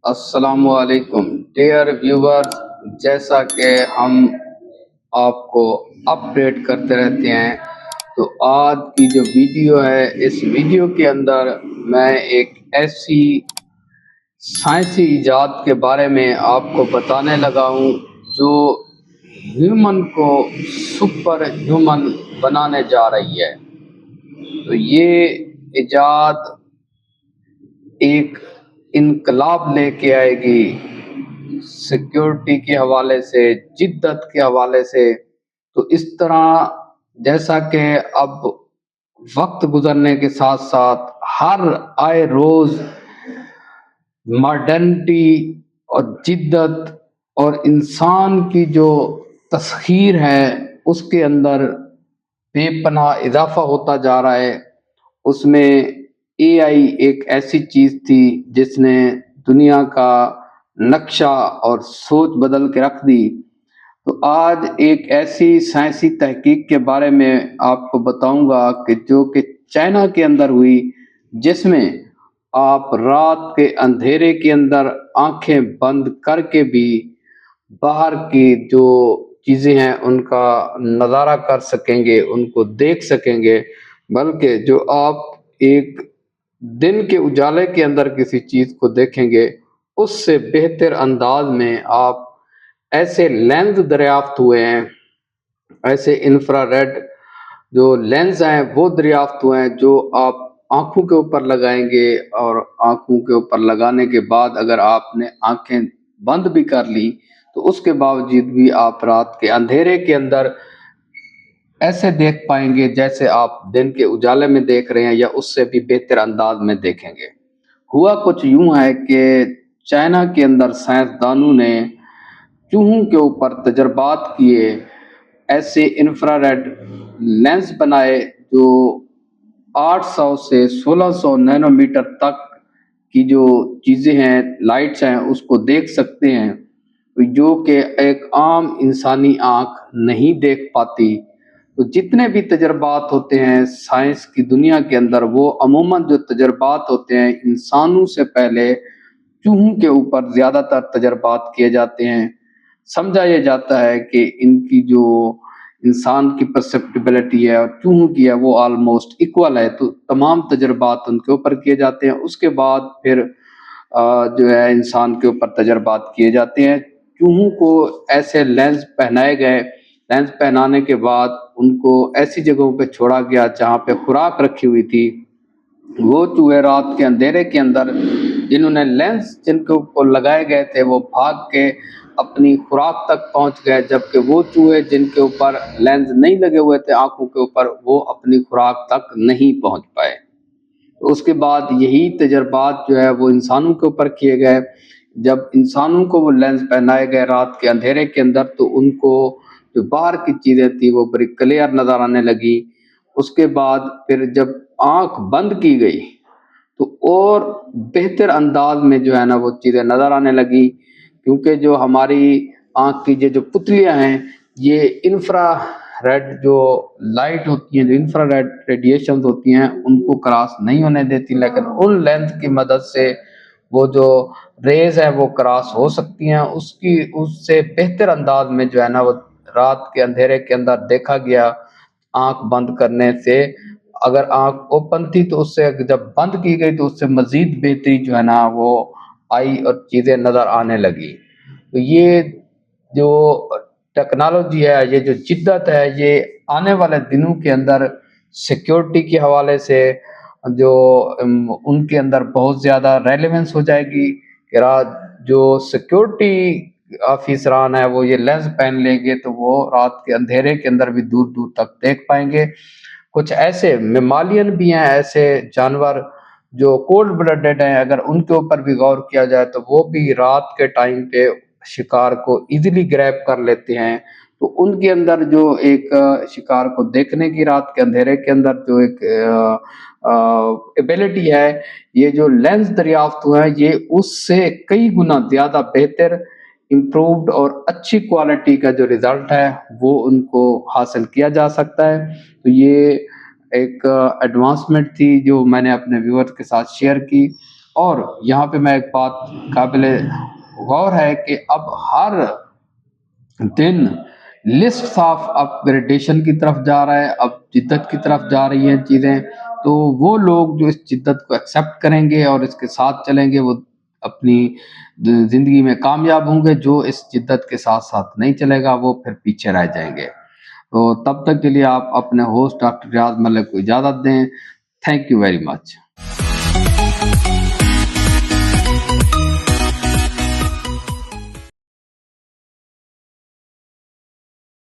अस्सलाम वालेकुम dear viewers. जैसा कि हम आपको अपडेट करते रहते हैं, तो आज की जो वीडियो है, इस वीडियो के अंदर मैं एक ऐसी साइंसी इजाद के बारे में आपको बताने लगा हूँ जो ह्यूमन को सुपर ह्यूमन बनाने जा रही है। तो ये इजाद एक इनकलाब लेके आएगी, सिक्योरिटी के हवाले से, जिद्दत के हवाले से। तो इस तरह जैसा कि अब वक्त गुजरने के साथ साथ हर आए रोज मॉडर्निटी और जिद्दत और इंसान की जो तस्खीर है उसके अंदर बेपनाह इजाफा होता जा रहा है। उसमें एआई एक ऐसी चीज थी जिसने दुनिया का नक्शा और सोच बदल के रख दी। तो आज एक ऐसी साइंसी तहकीक के बारे में आपको बताऊंगा कि जो कि चाइना के अंदर हुई, जिसमें आप रात के अंधेरे के अंदर आंखें बंद करके भी बाहर की जो चीज़ें हैं उनका नज़ारा कर सकेंगे, उनको देख सकेंगे। बल्कि जो आप एक दिन के उजाले के अंदर किसी चीज़ को देखेंगे, उससे बेहतर अंदाज में आप ऐसे लेंस दरियाफ्त हुए हैं, ऐसे इंफ्रारेड जो लेंस हैं वो दरियाफ्त हुए हैं, जो आप आंखों के ऊपर लगाएंगे और आंखों के ऊपर लगाने के बाद अगर आपने आंखें बंद भी कर ली तो उसके बावजूद भी आप रात के अंधेरे के अंदर ऐसे देख पाएंगे जैसे आप दिन के उजाले में देख रहे हैं, या उससे भी बेहतर अंदाज में देखेंगे। हुआ कुछ यूं है कि चाइना के अंदर साइंसदानों ने चूहों के ऊपर तजर्बात किए, ऐसे इंफ्रारेड लेंस बनाए जो 800 से 1600 नैनोमीटर तक की जो चीज़ें हैं, लाइट्स हैं, उसको देख सकते हैं, जो कि एक आम इंसानी आंख नहीं देख पाती। तो जितने भी तजर्बात होते हैं साइंस की दुनिया के अंदर, वो अमूमन जो तजर्बात होते हैं इंसानों से पहले चूहों के ऊपर ज़्यादातर तजर्बात किए जाते हैं। समझा ये जाता है कि इनकी जो इंसान की परसेप्टिबिलिटी है और चूहों की है वो ऑलमोस्ट इक्वल है, तो तमाम तजर्बात उनके ऊपर किए जाते हैं। उसके बाद फिर जो है इंसान के ऊपर तजर्बात किए जाते हैं। चूहों को ऐसे लेंस पहनाए गए, लेंस पहनाने के बाद उनको ऐसी जगहों पे छोड़ा गया जहाँ पे खुराक रखी हुई थी। वो चूहे रात के अंधेरे के अंदर, जिन्होंने लेंस जिनके ऊपर लगाए गए थे, वो भाग के अपनी खुराक तक पहुंच गए, जबकि वो चूहे जिनके ऊपर लेंस नहीं लगे हुए थे आंखों के ऊपर, वो अपनी खुराक तक नहीं पहुंच पाए। तो उसके बाद यही तजर्बात जो है वो इंसानों के ऊपर किए गए। जब इंसानों को वो लेंस पहनाए गए रात के अंधेरे के अंदर, तो उनको जो बाहर की चीज़ें थी वो बड़ी क्लियर नज़र आने लगी। उसके बाद फिर जब आंख बंद की गई तो और बेहतर अंदाज में जो है ना वो चीज़ें नज़र आने लगी, क्योंकि जो हमारी आँख की ये जो पुतलियाँ हैं, ये इंफ्रा रेड जो लाइट होती हैं, जो इंफ्रा रेड रेडिएशन होती हैं, उनको क्रॉस नहीं होने देती, लेकिन उन लेंस की मदद से वो जो रेज है वो क्रॉस हो सकती हैं। उसकी उससे बेहतर अंदाज में जो है ना वो रात के अंधेरे के अंदर देखा गया। आंख बंद करने से, अगर आंख ओपन थी तो उससे जब बंद की गई तो उससे मजीद बेहतरी जो है ना वो आई और चीज़ें नज़र आने लगी। तो ये जो टेक्नोलॉजी है, ये जो जिद्दत है, ये आने वाले दिनों के अंदर सिक्योरिटी के हवाले से जो उनके अंदर बहुत ज़्यादा रेलेवेंस हो जाएगी कि रात जो सिक्योरिटी ऑफिसरान है वो ये लेंस पहन लेंगे तो वो रात के अंधेरे के अंदर भी दूर दूर तक देख पाएंगे। कुछ ऐसे मेमालियन भी हैं, ऐसे जानवर जो कोल्ड ब्लडेड हैं, अगर उनके ऊपर भी गौर किया जाए तो वो भी रात के टाइम पे शिकार को इजीली ग्रैब कर लेते हैं। तो उनके अंदर जो एक शिकार को देखने की रात के अंधेरे के अंदर जो एक एबिलिटी है, ये जो लेंस दरियाफ्त हुआ है, ये उससे कई गुना ज़्यादा बेहतर, इम्प्रूव्ड और अच्छी क्वालिटी का जो रिज़ल्ट है वो उनको हासिल किया जा सकता है। तो ये एक एडवांसमेंट थी जो मैंने अपने व्यूअर्स के साथ शेयर की। اور یہاں پہ میں ایک بات قابل غور ہے کہ اب ہر دن لسٹ آف اپ گریڈیشن کی طرف جا رہا ہے، اب جدت کی طرف جا رہی ہیں چیزیں. تو وہ لوگ جو اس جدت کو ایکسیپٹ کریں گے اور اس کے ساتھ چلیں گے وہ اپنی زندگی میں کامیاب ہوں گے. جو اس جدت کے ساتھ ساتھ نہیں چلے گا وہ پھر پیچھے رہ جائیں گے. تو تب تک کے لیے آپ اپنے ہوسٹ ڈاکٹر ریاض ملک کو اجازت دیں. Thank you very much.